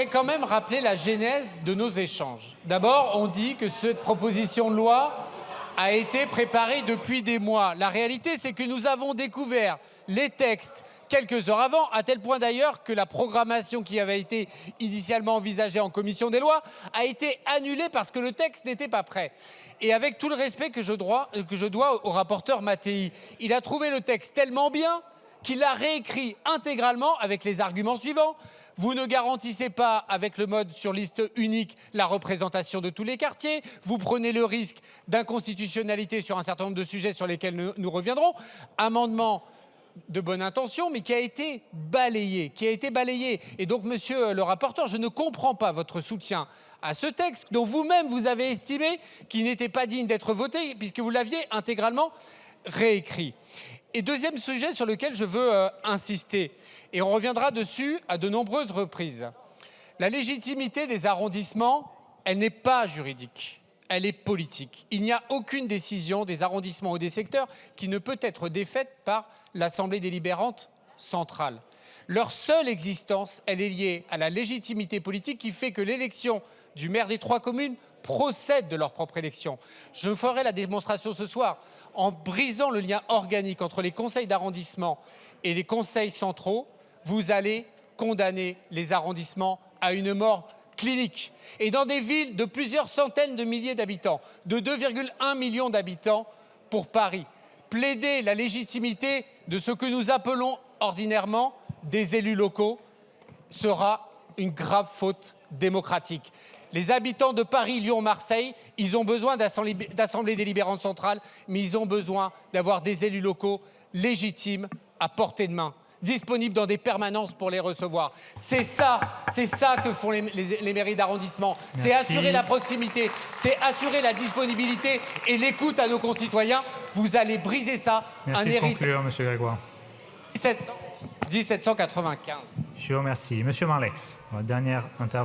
Je vais quand même rappeler la genèse de nos échanges. D'abord, on dit que cette proposition de loi a été préparée depuis des mois. La réalité, c'est que nous avons découvert les textes quelques heures avant, à tel point d'ailleurs que la programmation qui avait été initialement envisagée en commission des lois a été annulée parce que le texte n'était pas prêt. Et avec tout le respect que je dois au rapporteur Mattei, il a trouvé le texte tellement bien qu'il l'a réécrit intégralement avec les arguments suivants. Vous ne garantissez pas, avec le mode sur liste unique, la représentation de tous les quartiers. Vous prenez le risque d'inconstitutionnalité sur un certain nombre de sujets sur lesquels nous reviendrons. Amendement de bonne intention, mais qui a été balayé. Et donc, monsieur le rapporteur, je ne comprends pas votre soutien à ce texte dont vous-même vous avez estimé qu'il n'était pas digne d'être voté, puisque vous l'aviez intégralement réécrit. Et deuxième sujet sur lequel je veux insister, et on reviendra dessus à de nombreuses reprises. La légitimité des arrondissements, elle n'est pas juridique, elle est politique. Il n'y a aucune décision des arrondissements ou des secteurs qui ne peut être défaite par l'Assemblée délibérante centrale. Leur seule existence, elle est liée à la légitimité politique qui fait que l'élection du maire des 3 communes procède de leur propre élection. Je ferai la démonstration ce soir en brisant le lien organique entre les conseils d'arrondissement et les conseils centraux. Vous allez condamner les arrondissements à une mort clinique. Et dans des villes de plusieurs centaines de milliers d'habitants, de 2,1 millions d'habitants pour Paris, plaider la légitimité de ce que nous appelons ordinairement des élus locaux sera une grave faute démocratique. Les habitants de Paris, Lyon, Marseille, ils ont besoin d'assemblées délibérantes centrales, mais ils ont besoin d'avoir des élus locaux légitimes à portée de main, disponibles dans des permanences pour les recevoir. C'est ça que font les mairies d'arrondissement. C'est assurer la proximité, c'est assurer la disponibilité et l'écoute à nos concitoyens. Vous allez briser ça. Merci de conclure, M. Grégoire. 1795. Je vous remercie. Monsieur Marleix, dernière intervention.